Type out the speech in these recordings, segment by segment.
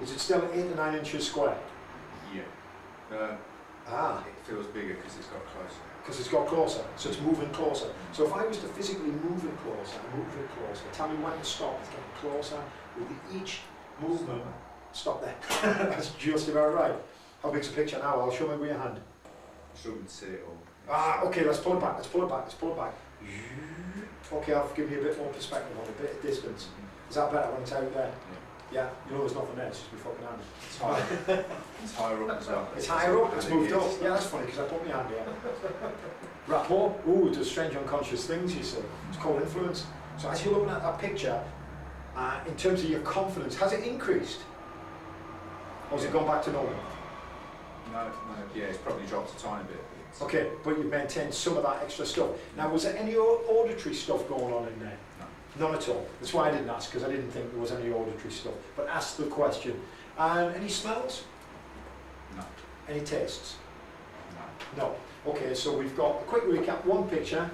Is it still 8 to 9 inches square? Yeah. It feels bigger because it's got closer. Because it's got closer, so it's moving closer. So if I was to physically move it closer, tell me when to stop, it's getting closer with each movement. Stop there. That's just about right. How big's the picture now? I'll show me with your hand. Sure, we can see it all. Okay, let's pull it back, Okay, I'll give you a bit more perspective on a bit of distance. Is that better when it's out there? Yeah, you know there's nothing there, it's just my fucking hand. It's higher up as well. It's higher up, it's moved up. Yeah, that's funny because I put my hand here. Rapport, it does strange unconscious things, you see. It's called influence. So as you're looking at that picture, in terms of your confidence, has it increased? Or has it gone back to normal? No, yeah, it's probably dropped a tiny bit. Okay, but you've maintained some of that extra stuff. Now, was there any auditory stuff going on in there? No. None at all. That's why I didn't ask, because I didn't think there was any auditory stuff. But ask the question. And any smells? No. Any tastes? No. No. Okay, so we've got a quick recap. One picture.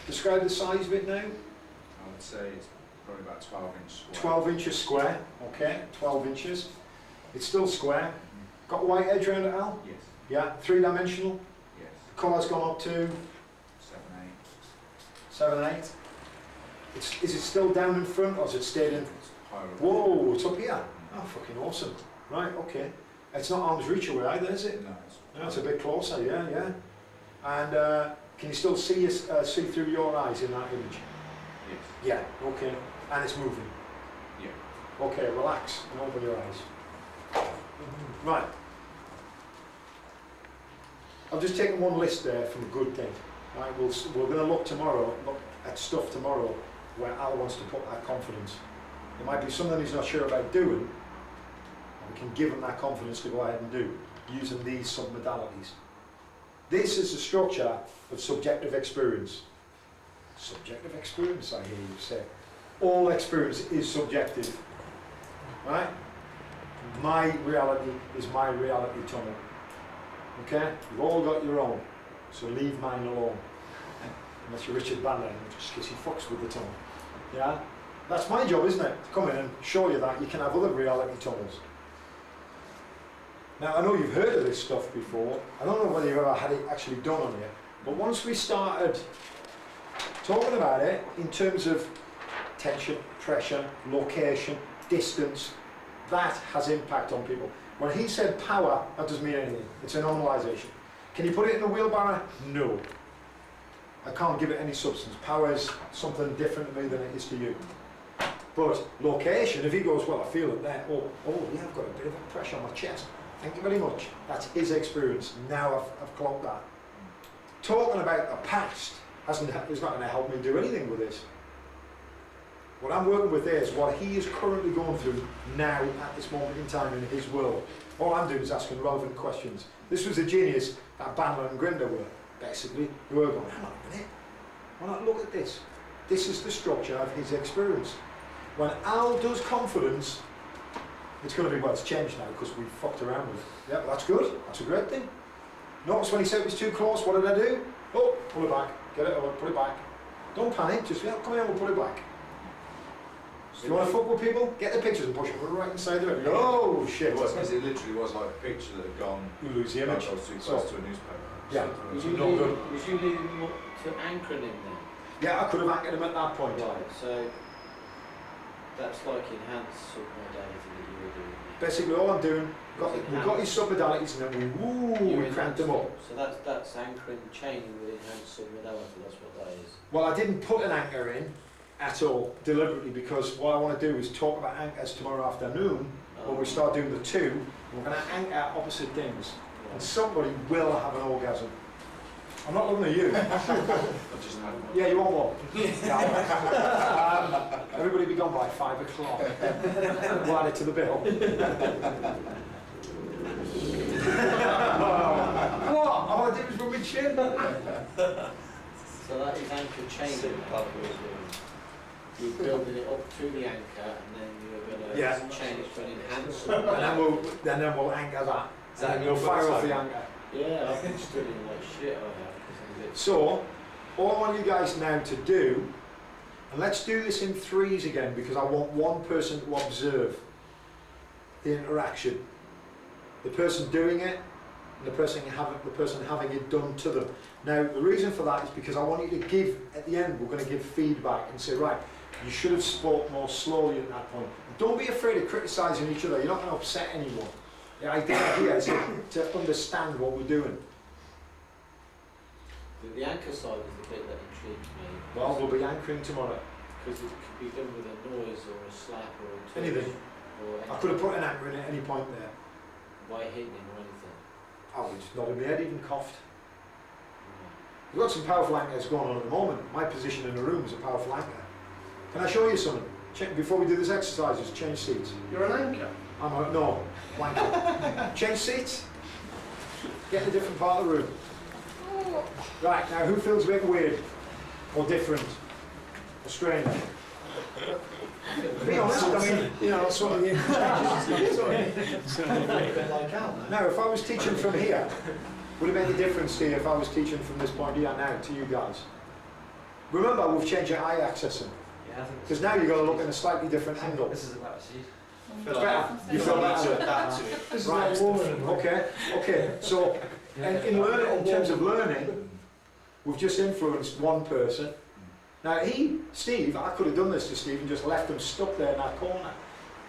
Describe the size of it now. I would say it's probably about 12 inches square. 12 inches square. Okay, 12 inches. It's still square. Got a white edge around it, Al? Yes. Yeah. 3-dimensional. Yes. Colour's gone up to 7, 8. 7, 8. Is it still down in front, or has it stayed in? It's higher up. Whoa, it's up here. Oh, fucking awesome. Right, okay. It's not arm's reach away either, is it? No, It's a bit closer, yeah. And can you still see through your eyes in that image? Yes. Yeah, okay. And it's moving? Yeah. Okay, relax and open your eyes. Right. I've just taken one list there from a good thing. Right, we're going to look at stuff tomorrow where Al wants to put that confidence. There might be something he's not sure about doing, and we can give him that confidence to go ahead and do, using these sub-modalities. This is the structure of subjective experience. Subjective experience, I hear you say. All experience is subjective. Right? My reality is my reality tunnel. Okay? You've all got your own, so leave mine alone. Unless you're Richard Bandler, just because he fucks with the tunnel. Yeah? That's my job, isn't it? To come in and show you that you can have other reality tunnels. Now, I know you've heard of this stuff before. I don't know whether you've ever had it actually done on you, but once we started talking about it in terms of tension, pressure, location, distance, that has impact on people. When he said power, that doesn't mean anything. It's a normalization. Can you put it in a wheelbarrow? No. I can't give it any substance. Power is something different to me than it is to you. But location, if he goes, well, I feel it there. Oh yeah, I've got a bit of a pressure on my chest. Thank you very much. That's his experience. Now I've clocked that. Talking about the past is not going to help me do anything with this. What I'm working with there is what he is currently going through now at this moment in time in his world. All I'm doing is asking relevant questions. This was the genius that Bandler and Grinder were. Basically, they were going, hang on a minute, why not look at this? This is the structure of his experience. When Al does confidence, it's going to be, well, it's changed now because we fucked around with it. Yeah, that's good, that's a great thing. Notice when he said it was too close, what did I do? Oh, pull it back, get it over, put it back. Don't panic, just, yeah, come here, we'll put it back. Do you want to fuck with people? Get the pictures and push it right inside of it. Oh shit! It literally was like a picture that had gone. You lose the image. Too close to a newspaper. Yeah. Was you leaving him to anchoring him then? Yeah, I could have anchored him at that point. Right. So that's like enhanced submodality that you were doing. Basically, all I'm doing, we've got these submodalities and then we cranked them up. So that's anchoring, chaining with enhanced submodality. That's what that is. Well, I didn't put an anchor in at all deliberately because what I want to do is talk about anchors tomorrow afternoon when we start doing the two. We're going to anchor opposite things, and somebody will have an orgasm. I'm not looking at you. Yeah, you want one? Yeah, everybody be gone by 5 o'clock. We'll add it to the bill. What? All I did was rub my chin. So that is anchor chaining. You're building it up to the anchor, and then you're going to chain it to an enhancer. And then we'll anchor that. And we'll fire off the anchor. Yeah, I've been studying like shit. I have. So, all I want you guys now to do, and let's do this in threes again because I want one person to observe. the interaction. The person doing it, and the person having it done to them. Now, the reason for that is because I want you to give, at the end, we're going to give feedback and say, right, you should have spoke more slowly at that point. Don't be afraid of criticising each other. You're not going to upset anyone. The idea here is to understand what we're doing. The anchor side is the bit that intrigues me. Well, we'll be anchoring tomorrow. Because it could be done with a noise or a slap or a touch. Anything. Or I could have put an anchor in at any point there. by hitting him or anything. Oh, he just nodded my head, even coughed. We've got some powerful anchors going on at the moment. My position in the room is a powerful anchor. Can I show you something? Before we do this exercise, just change seats. You're an anchor? No, wanker. Change seats. Get in a different part of the room. Right, now who feels a bit weird? Or different? Or strange? Be honest, I mean, you know, sort of. Now, if I was teaching from here, would it make a difference to you if I was teaching from this point here now to you guys? Remember, we've changed your eye accessing. Yeah, I think Because now you've got to look at a slightly different angle. this is about a seat. I feel Better. like You feel need better? to adapt to it. This is Right. like warming. Okay. So, in learning, in terms of learning, we've just influenced one person. Now Steve, I could have done this to Steve and just left him stuck there in that corner,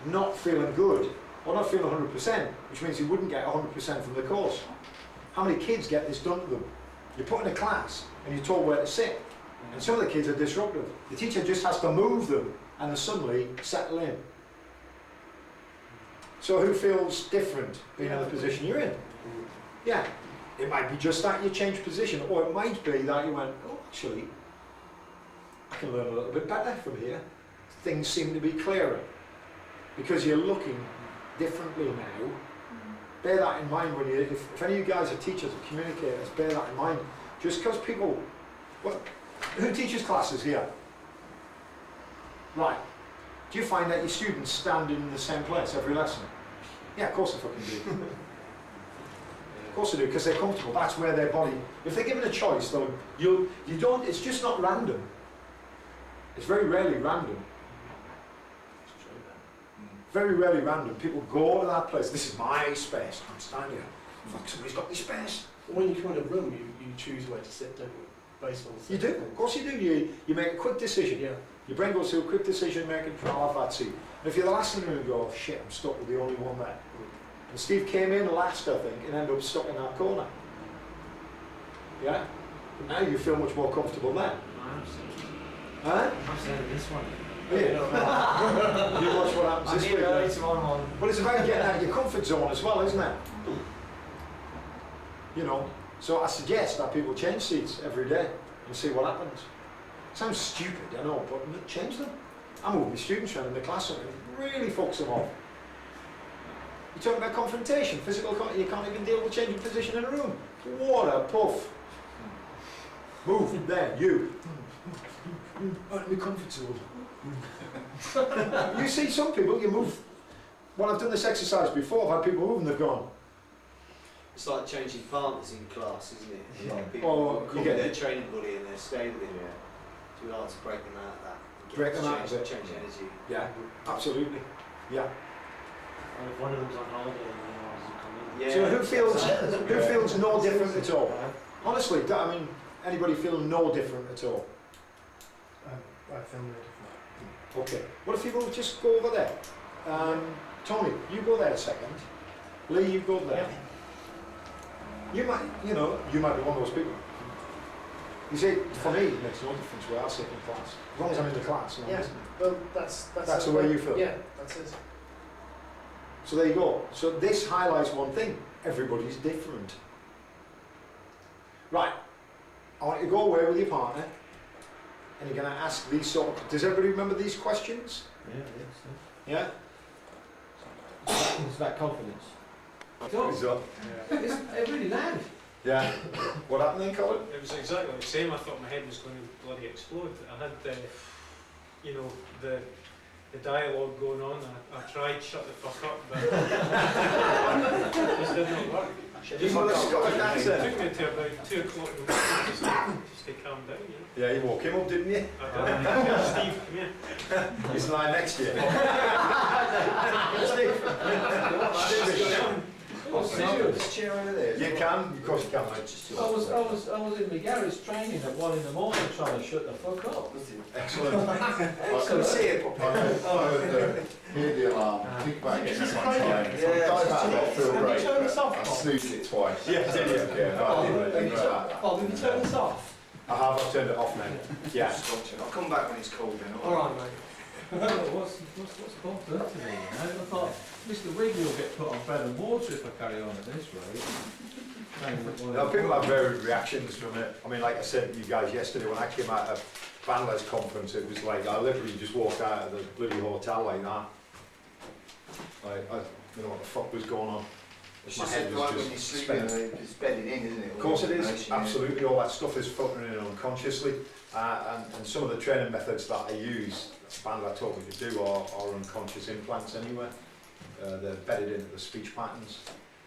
not feeling good, or not feeling 100%, which means he wouldn't get 100% from the course. How many kids get this done to them? You put in a class and you're told where to sit, and some of the kids are disruptive. The teacher just has to move them and they suddenly settle in. So who feels different being in the position you're in? Yeah, it might be just that you change position, or it might be that you went, oh, actually, I can learn a little bit better from here. Things seem to be clearer because you're looking differently now. Bear that in mind when you, if any of you guys are teachers or communicators, bear that in mind. Just because people, who teaches classes here? Right. Do you find that your students stand in the same place every lesson? Yeah, of course they fucking do. Of course they do, because they're comfortable. That's where their body. If they're given a choice, though, you don't. It's just not random. It's very rarely random. Very rarely random. People go to that place. This is my space. I can't stand here. Fuck, somebody's got this space. When you come in a room, you choose where to sit, don't you? Based on the You do. Of course you do. You make a quick decision. Yeah. Your brain goes through a quick decision making, I'll have that seat. And if you're the last in the room, you go, oh shit, I'm stuck with the only one there. And Steve came in last, I think, and ended up stuck in that corner. Yeah? But now you feel much more comfortable there. Huh? I'm saying this one. Yeah. You watch what happens this week. Then. tomorrow morning. But it's about getting out of your comfort zone as well, isn't it? You know, so I suggest that people change seats every day and see what happens. Sounds stupid, I know, but change them. I move my students around in the classroom, it really fucks them off. You're talking about confrontation, physical you can't even deal with changing position in a room. Water, puff. Move, there, you. Out of my comfort zone. You see some people, you move. Well, I've done this exercise before, I've had people move and they've gone. It's like changing partners in class, isn't it? A lot of people Well, come you with get their training buddy and they're staying with him. It's really hard to break them out of that. and get Break to them out change, of it. Change energy. Yeah, absolutely. Yeah. And if one of them's on holiday and the other doesn't come in. Yeah. So who feels no different at all? Honestly, I mean, anybody feel no different at all? I feel no different. Okay. What if you go just go over there? Tony, you go there a second. Lee, you go there. You might be one of those people. You see, for me, it makes no difference where I sit in class. As long as I'm in the class. And I'm Yeah. listening. Well, that's the way you feel? Yeah, that's it. So there you go. So this highlights one thing. Everybody's different. Right. I want you to go away with your partner and you're going to ask these sort of... Does everybody remember these questions? Yeah? It's about confidence. It's really loud. Yeah. What happened then, Colin? It was exactly the same. I thought my head was going to bloody explode. I had the dialogue going on. I tried shut the fuck up, but it just did not work. You want a Scottish It accent? took me to about 2 o'clock in the morning just to calm down. Yeah, you woke him up, didn't you? I did. Steve, come here. He's lying next to you. Steve. There's a chair over there. You can, of course you can, mate. I was in my garage training at 1 in the morning trying to shut the fuck up. Excellent. I couldn't see it. Hear the alarm, think about getting some time. Yeah. Sometimes I feel Have great. you turned this off, I Bob? snoozed it twice. Yeah, did you? Yeah, I didn't think about that. Bob, have you turned this off? I've turned it off now. Yeah. I'll come back when it's cold then. Alright, mate. What's Bob done to me? You know? I thought Mr. Wiggly will get put on bread and water if I carry on at this rate. Now, people have varied reactions from it. I mean, like I said to you guys yesterday, when I came out of Bandler's conference, it was like I literally just walked out of the bloody hotel like that. I don't know what the fuck was going on. It's My just head was like just when you're sleeping, spinning. it's bedded in, isn't it? Of course it is, absolutely. All that stuff is filtering in unconsciously, and some of the training methods that I use, Bandler taught me to do, are unconscious implants anyway. They're bedded into the speech patterns,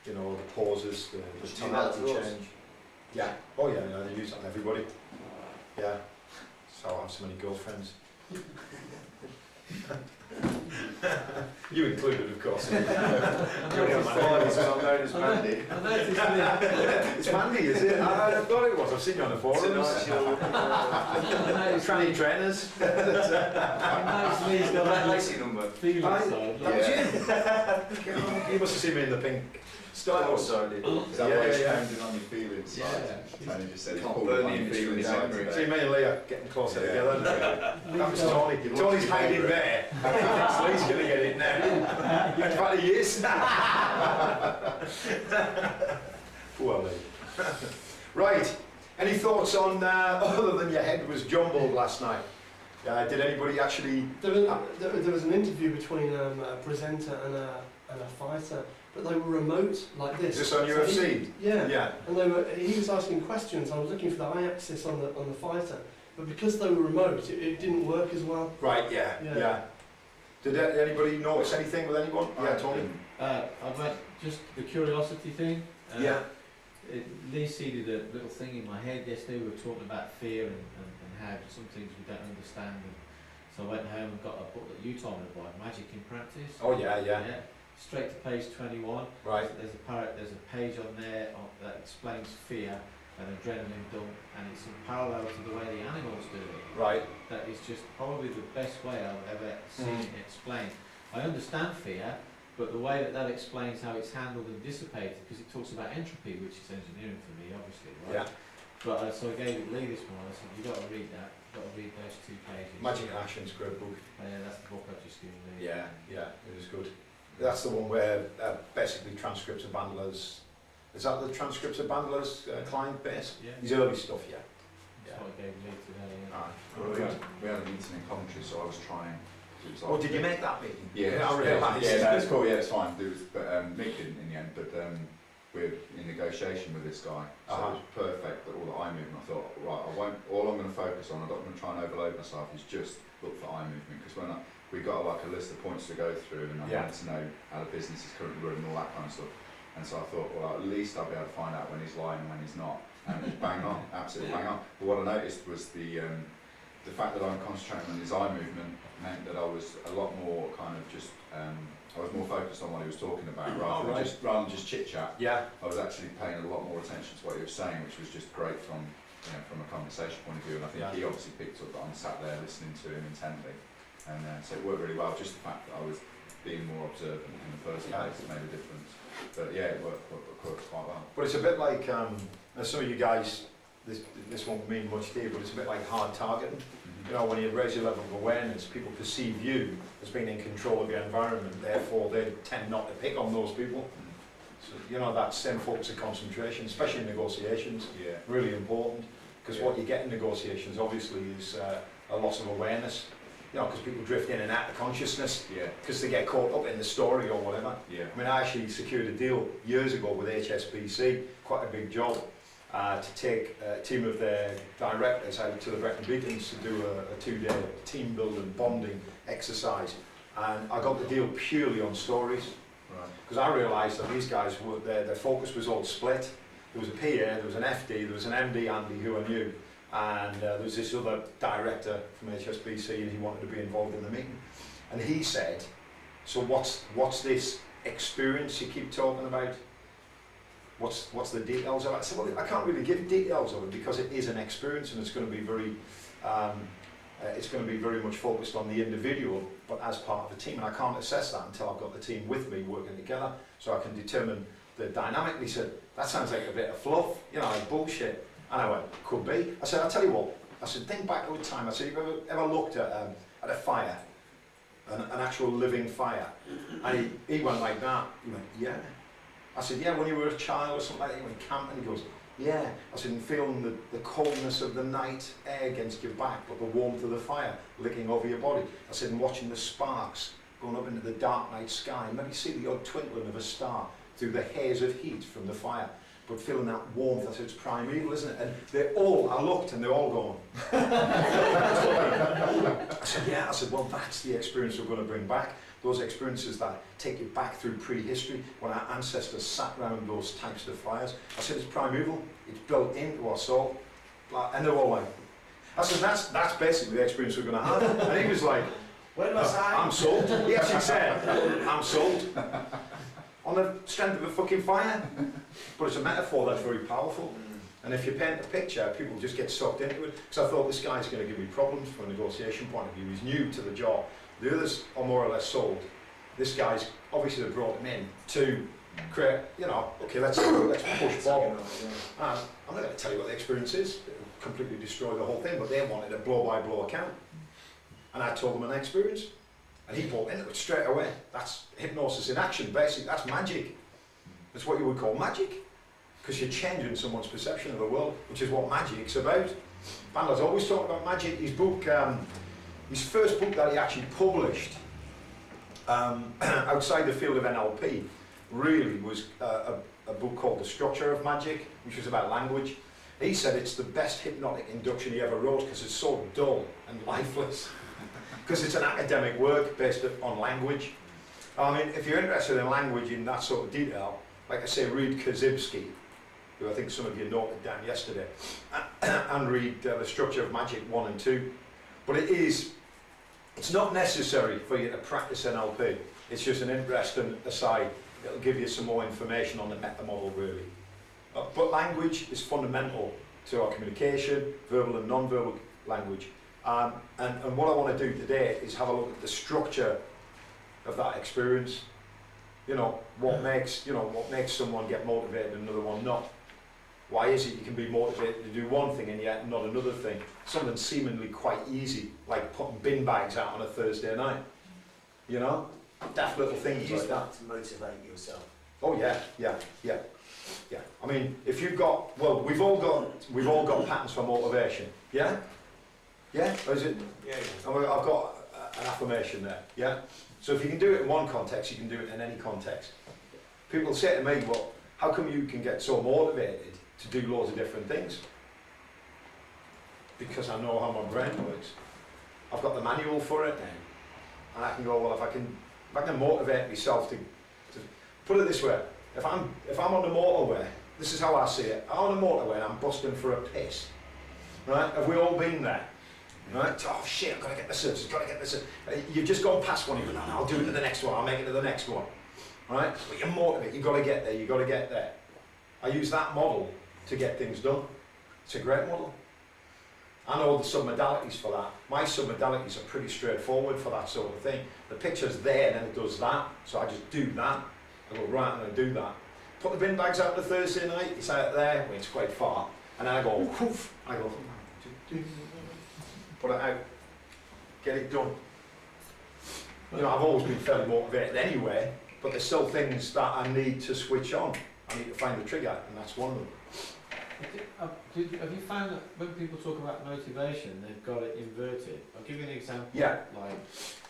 you know, the pauses, the tonality change. Yeah. Oh yeah, yeah, they use that on everybody. Yeah. So I have so many girlfriends. You included, of course. He's well known as Mandy. I noticed that. It's Mandy, is it? I thought it was. I've seen you on the forums. Tranny trainers. I noticed Lee's got that Lacy number. feeling side. That was you. You must have seen me in the pink style. Also did. Is that Yeah, why it's yeah. pounding on your feelings? Yeah. Tony just said it's Can't pulled burn on the your image from feelings his out memory. See, today. me and Lee are getting closer Yeah. together. That was Tony. Tony's hiding there. Lee's going to get it now. In fact, he is. Poor Lee. Right. Any thoughts on, other than your head was jumbled last night? Did anybody actually... There was an interview between a presenter and a fighter, but they were remote like this. Is this on UFC? Yeah. Yeah. And he was asking questions. I was looking for the eye-axis on the fighter, but because they were remote, it didn't work as well. Right, yeah. Yeah. Did anybody notice anything with anyone? Yeah, Tony? I went just the curiosity thing. Yeah. Lee seeded a little thing in my head yesterday. We were talking about fear and how some things we don't understand. And so I went home and got a book that you told me to buy, Magic in Practice. Oh, yeah. Straight to page 21. Right. There's a page on there that explains fear and adrenaline dump, and it's in parallel to the way the animals do it. Right. That is just probably the best way I've ever seen it explained. I understand fear, but the way that explains how it's handled and dissipated, because it talks about entropy, which is engineering for me, obviously, right? Yeah. But so I gave it Lee this morning. I said, "You've got to read that. You've got to read those 2 pages." Magic in Action's a great book. Yeah, that's the book I've just given Lee. Yeah, it is good. That's the one where basically transcripts of Bandler's... Is that the transcripts of Bandler's client base? Yeah. His early stuff, yeah. That's what I gave Lee today. Yeah. Alright. Well, we had a meeting in Coventry, so I was trying. It was Oh, did you make that meeting? Yeah, I realised. yeah, no, it's cool. Yeah, it's fine. But Nick didn't in the end. But we're in negotiation with this guy, so it was perfect. That all the eye movement. I thought, right, I won't. All I'm going to focus on, I'm not going to try and overload myself. Is just look for eye movement, because when we got like a list of points to go through, and I wanted to know how the business is currently running, all that kind of stuff. And so I thought, well, at least I'll be able to find out when he's lying and when he's not. And it was bang on, absolutely bang on. But what I noticed was the fact that I'm concentrating on his eye movement meant that I was a lot more kind of just, I was more focused on what he was talking about rather than just chit chat. Yeah. I was actually paying a lot more attention to what he was saying, which was just great from a conversation point of view. And I think he obviously picked up that I'm sat there listening to him intently, and so it worked really well. Just the fact that I was being more observant in the first place made a difference. But yeah, it worked quite well. But it's a bit like, as some of you guys, this won't mean much to you, but it's a bit like hard targeting. You know, when you raise your level of awareness, people perceive you as being in control of your environment, therefore they tend not to pick on those people. So, you know, that same focus of concentration, especially in negotiations, really important, because what you get in negotiations obviously is a loss of awareness. You know, because people drift in and out of consciousness, because they get caught up in the story or whatever. I mean, I actually secured a deal years ago with HSBC, quite a big job, to take a team of their directors out to the Brecon Beacons to do a 2-day team building bonding exercise. And I got the deal purely on stories, because I realised that these guys, their focus was all split. There was a PA, there was an FD, there was an MD, Andy, who I knew. And there was this other director from HSBC, and he wanted to be involved in the meeting. And he said, "So what's this experience you keep talking about?" what's the details of it? I said, well, I can't really give details of it because it is an experience and it's going to be very much focused on the individual, but as part of the team, and I can't assess that until I've got the team with me working together, so I can determine the dynamic. He said, that sounds like a bit of fluff, like bullshit. And I went, could be. I said, I'll tell you what. I said, think back over time. I said, have you ever looked at a fire, an actual living fire? And he went like that. He went, yeah. I said, yeah, when you were a child or something like that, you went camping. He goes, yeah. I said, and feeling the coldness of the night air against your back, but the warmth of the fire licking over your body. I said, and watching the sparks going up into the dark night sky, and maybe see the odd twinkling of a star through the haze of heat from the fire, but feeling that warmth. I said, it's primeval, isn't it? And I looked and they're all going. I said, yeah. I said, well, that's the experience we're going to bring back. Those experiences that take you back through prehistory, when our ancestors sat around those types of fires. I said, it's primeval, it's built into our soul. And they're all like, I said, that's basically the experience we're going to have. And he was like, I'm sold. He actually said, I'm sold. On the strength of a fucking fire. But it's a metaphor that's very powerful. And if you paint a picture, people just get sucked into it. Because I thought, this guy's going to give me problems from a negotiation point of view. He's new to the job. The others are more or less sold. This guy's, obviously they brought him in to create, okay, let's push Bob. And I'm not going to tell you what the experience is. It'll completely destroy the whole thing, but they wanted a blow-by-blow account. And I told them an experience. And he bought into it straight away. That's hypnosis in action, basically. That's magic. That's what you would call magic. Because you're changing someone's perception of the world, which is what magic's about. Bandler's always talked about magic. His book, his first book that he actually published outside the field of NLP really was a book called The Structure of Magic, which was about language. He said it's the best hypnotic induction he ever wrote because it's so dull and lifeless. Because it's an academic work based on language. I mean, if you're interested in language in that sort of detail, like I say, read Kazibski, who I think some of you noted down yesterday, and read The Structure of Magic 1 and 2. But it's not necessary for you to practice NLP. It's just an interesting aside. It'll give you some more information on the meta model, really. But language is fundamental to our communication, verbal and non-verbal language. And what I want to do today is have a look at the structure of that experience. What makes someone get motivated and another one not. Why is it you can be motivated to do one thing and yet not another thing? Something seemingly quite easy, like putting bin bags out on a Thursday night. Daft little things like that. To motivate yourself. Oh yeah. I mean, if you've got, we've all got patterns for motivation. Yeah. Yeah. Or is it? Yeah. I've got an affirmation there. Yeah. So if you can do it in one context, you can do it in any context. People say to me, well, how come you can get so motivated to do loads of different things? Because I know how my brain works. I've got the manual for it now. And I can go, well, if I can motivate myself to put it this way, if I'm on the motorway, this is how I see it. I'm on the motorway and I'm busting for a piss. Right? Have we all been there? Right? Oh shit, I've got to get the service, got to get this. You've just gone past one, you go, no, I'll do it to the next one, I'll make it to the next one. Right? But you're motivated, you've got to get there, you've got to get there. I use that model to get things done. It's a great model. I know the submodalities for that. My submodalities are pretty straightforward for that sort of thing. The picture's there and then it does that, so I just do that. I go, right, I'm going to do that. Put the bin bags out on a Thursday night, it's out there, well, it's quite far. And then I go, whoof, I go, put it out, get it done. I've always been fairly motivated anyway, but there's still things that I need to switch on. I need to find the trigger, and that's one of them. Have you found that when people talk about motivation, they've got it inverted? I'll give you an example. Yeah. Like,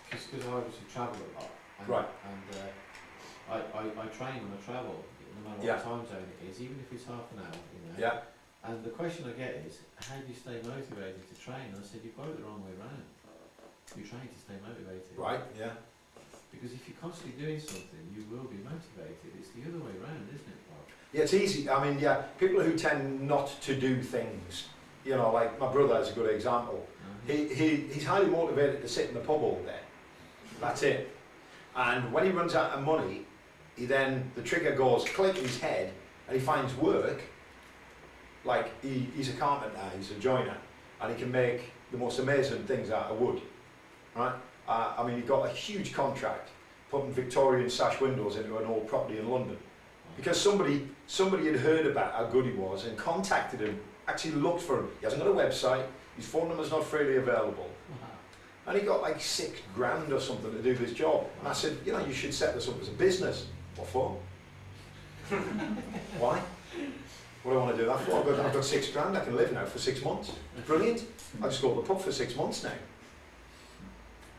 because I obviously travel a lot. And, right. And I train when I travel, no matter what time zone it is, even if it's half an hour, Yeah. And the question I get is, how do you stay motivated to train? And I said, you've got it the wrong way round. You train to stay motivated. Right, yeah. Because if you're constantly doing something, you will be motivated. It's the other way round, isn't it, Bob? Yeah, it's easy. I mean, yeah, people who tend not to do things, like my brother is a good example. He's highly motivated to sit in the pub all day. That's it. And when he runs out of money, the trigger goes click in his head, and he finds work, like he's a carpenter, he's a joiner, and he can make the most amazing things out of wood, right? I mean, he got a huge contract putting Victorian sash windows into an old property in London, because somebody had heard about how good he was and contacted him, actually looked for him. He hasn't got a website, his phone number's not freely available. And he got like £6,000 or something to do this job. And I said, you know, you should set this up as a business. What for? Why? What do I want to do that for? I've got £6,000, I can live now for 6 months. Brilliant. I just go to the pub for 6 months now.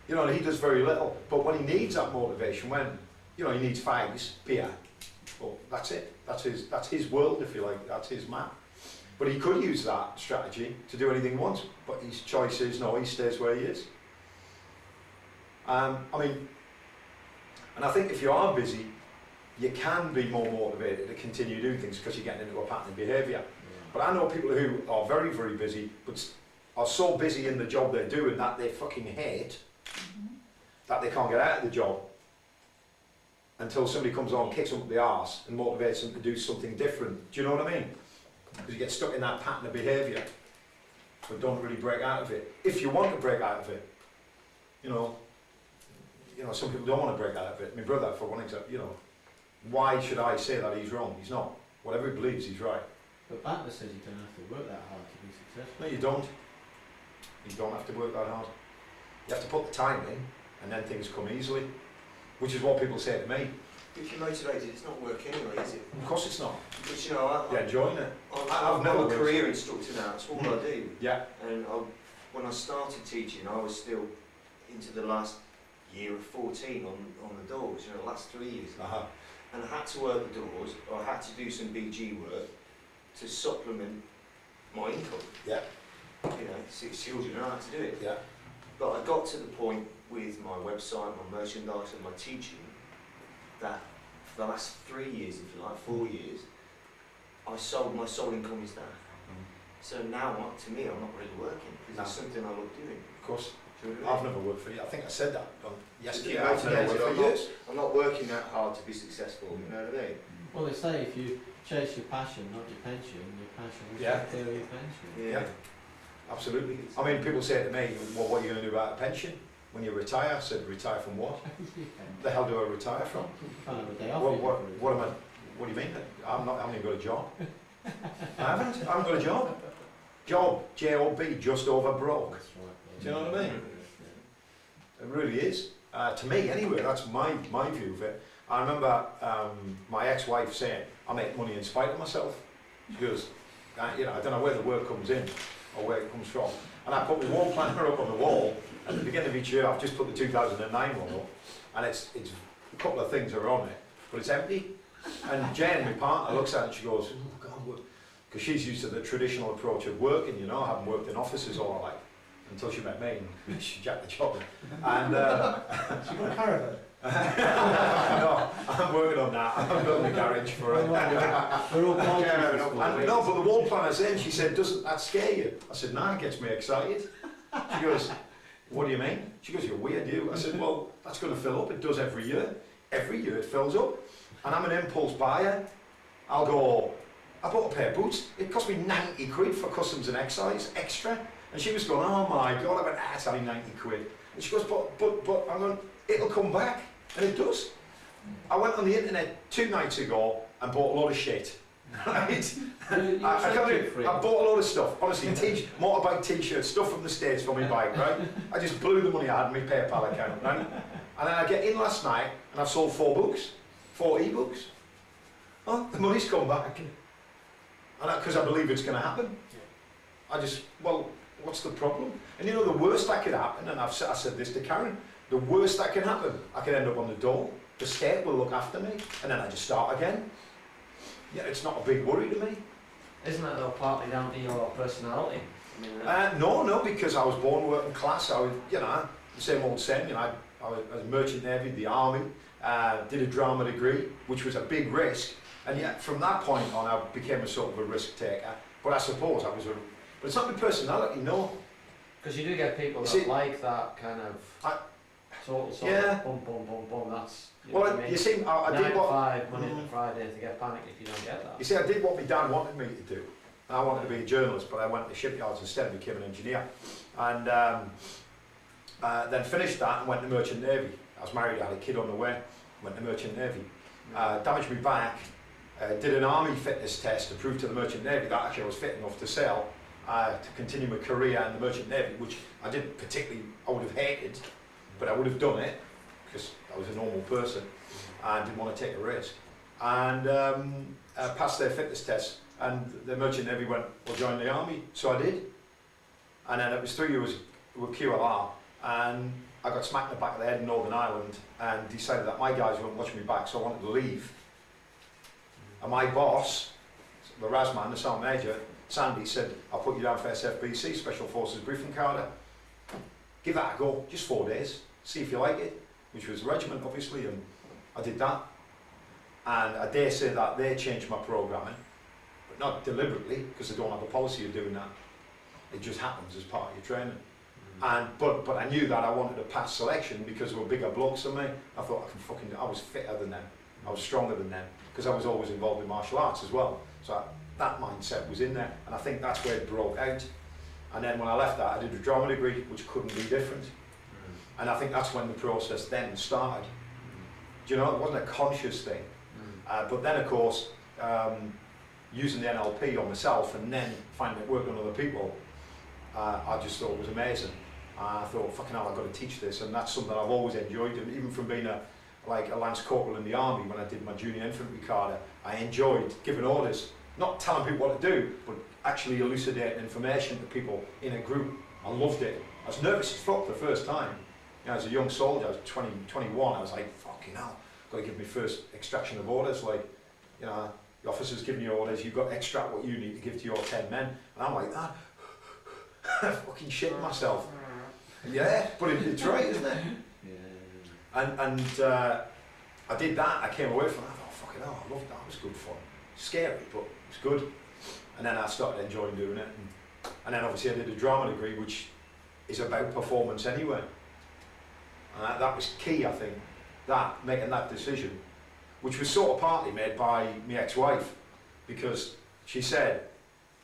You know, he does very little. But when he needs that motivation, when, you know, he needs fags, beer, well, that's it. That's his world, if you like. That's his map. But he could use that strategy to do anything he wants. But his choice is, no, he stays where he is. I mean, and I think if you are busy, you can be more motivated to continue doing things because you're getting into a pattern of behaviour. But I know people who are very, very busy, but are so busy in the job they're doing that they fucking hate, that they can't get out of the job until somebody comes on, kicks them up the arse and motivates them to do something different. Do you know what I mean? Because you get stuck in that pattern of behaviour, but don't really break out of it. If you want to break out of it, you know, some people don't want to break out of it. My brother, for one example, you know, why should I say that he's wrong? He's not. Whatever he believes, he's right. But Butler says you don't have to work that hard to be successful. No, you don't. You don't have to work that hard. You have to put the time in, and then things come easily, which is what people say to me. If you're motivated, it's not work anyway, is it? Of course it's not. But you know, You're enjoying it. I'm a career instructor now, that's all I do. Yeah. And when I started teaching, I was still into the last year of 14 on the doors, you know, the last 3 years. And I had to work the doors, or I had to do some BG work to supplement my income. Yeah. You know, 6 children, I had to do it. Yeah. But I got to the point with my website, my merchandise and my teaching that for the last 3 years, if you like, 4 years, my sole income is that. So now, to me, I'm not really working because it's something I love doing. Of course. Do you know what I mean? I've never worked for you. I think I said that yesterday. Yeah, I've never worked for years. I'm not working that hard to be successful, you know what I mean? Well, they say if you chase your passion, not your pension will take care of your pension. Yeah. Absolutely. I mean, people say to me, well, what are you going to do about a pension when you retire? I said, retire from what? The hell do I retire from? What do you mean? I haven't even got a job. I haven't got a job. Job, J-O-B, just over broke. Do you know what I mean? It really is. To me, anyway, that's my view of it. I remember my ex-wife saying, I make money in spite of myself. She goes, you know, I don't know where the work comes in or where it comes from. And I put my wall planner up on the wall at the beginning of each year. I've just put the 2009 one up, and it's a couple of things are on it, but it's empty. And Jen, my partner, looks at it and she goes, oh God, because she's used to the traditional approach of working, you know, I haven't worked in offices all her life until she met me and she jacked the job. And she got a caravan. No, I'm working on that. I'm building a garage for it. We're all no, but the wall planner's in. She said, doesn't that scare you? I said, nah, it gets me excited. She goes, what do you mean? She goes, you're weird, you. I said, well, that's going to fill up. It does every year. Every year it fills up. And I'm an impulse buyer. I'll go, I bought a pair of boots. It cost me 90 quid for customs and excise extra. And she was going, oh my God. I went, it's only 90 quid. And she goes, but I'm going, it'll come back. And it does. I went on the internet 2 nights ago and bought a lot of shit. Right? I bought a lot of stuff. Honestly, motorbike t-shirts, stuff from the States for my bike, right? I just blew the money I had in my PayPal account, right? And then I get in last night and I've sold 4 books, 4 ebooks. Oh, the money's come back. And because I believe it's going to happen. Well, what's the problem? And you know, the worst that could happen, and I said this to Karen, the worst that can happen, I could end up on the dole. The state will look after me, and then I just start again. Yeah, it's not a big worry to me. Isn't that though partly down to your personality? I mean, no, because I was born working class. I was, you know, the same old same. You know, I was merchant navy, the army, did a drama degree, which was a big risk. And yet, from that point on, I became a sort of a risk taker. But I suppose but it's not my personality, no. because you do get people that like that kind of total sort Yeah. of boom, that's, you know Well, what I mean? you see, I 9 did to what... 5, Monday to Friday, to get panicked if you don't get that. You see, I did what my dad wanted me to do. I wanted to be a journalist, but I went to shipyards instead and became an engineer. And then finished that and went to Merchant Navy. I was married, I had a kid on the way, went to Merchant Navy. Damaged my back, did an army fitness test to prove to the Merchant Navy that actually I was fit enough to sail, to continue my career in the Merchant Navy, which I didn't particularly, I would have hated, but I would have done it, because I was a normal person and didn't want to take a risk. And passed their fitness test, and the Merchant Navy went, well, join the army, so I did. And then it was 3 years with QLR, and I got smacked in the back of the head in Northern Ireland and decided that my guys weren't watching me back, so I wanted to leave. And my boss, the Razman, the Sergeant Major, Sandy, said, I'll put you down for SFBC, Special Forces Briefing Cadre. Give that a go, just 4 days, see if you like it, which was the regiment, obviously, and I did that. And I dare say that they changed my programming, but not deliberately, because they don't have a policy of doing that. It just happens as part of your training. But I knew that I wanted to pass selection because they were bigger blokes than me. I thought I was fitter than them, I was stronger than them, because I was always involved in martial arts as well. So that mindset was in there, and I think that's where it broke out. And then when I left that, I did a drama degree, which couldn't be different. And I think that's when the process then started. Do you know, it wasn't a conscious thing. But then, of course, using the NLP on myself and then finding it worked on other people, I just thought it was amazing. I thought, fucking hell, I've got to teach this, and that's something I've always enjoyed. And even from being a Lance Corporal in the Army, when I did my junior infantry cadre, I enjoyed giving orders, not telling people what to do, but actually elucidating information to people in a group. I loved it. I was nervous as fuck the first time. You know, as a young soldier, I was 20, 21, I was like, fucking hell, got to give me first extraction of orders. Like, you know, the officer's giving you orders, you've got to extract what you need to give to your 10 men. And I'm like that. Fucking shitting myself. Yeah, but it's right, isn't it? Yeah. And I did that, I came away from it, I thought, fucking hell, I loved that, it was good fun. Scary, but it was good. And then I started enjoying doing it. And then obviously I did a drama degree, which is about performance anyway. And that was key, I think, making that decision, which was sort of partly made by my ex-wife, because she said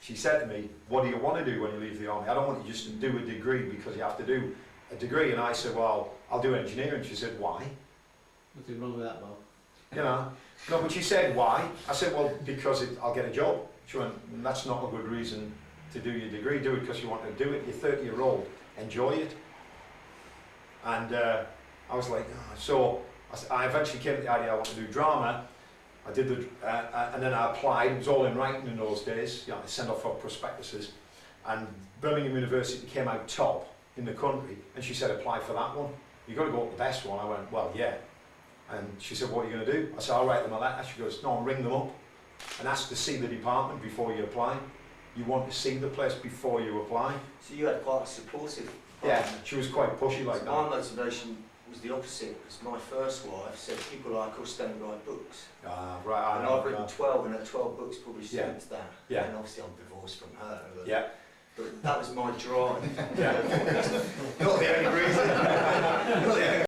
to me, what do you want to do when you leave the army? I don't want you just to do a degree because you have to do a degree. And I said, well, I'll do engineering. She said, why? Nothing wrong with that, Bob. You know, no, but she said, why? I said, well, because I'll get a job. She went, that's not a good reason to do your degree. Do it because you want to do it. You're 30-year-old. Enjoy it. And I was like, oh. So I eventually came to the idea I want to do drama. I did and then I applied. It was all in writing in those days. You know, I sent off for prospectuses, and Birmingham University came out top in the country. And she said, apply for that one. You've got to go with the best one. I went, well, yeah. And she said, what are you going to do? I said, I'll write them a letter. She goes, no, ring them up and ask to see the department before you apply. You want to see the place before you apply. So you had quite a supportive partner. Yeah, she was quite pushy like that. My motivation was the opposite, because my first wife said people like us don't write books. Right, and I've written 12 and had 12 books published Yeah. since that. Yeah. And obviously I'm divorced from her. But, Yeah. but that was my drive. Yeah. Not the only reason. Not the only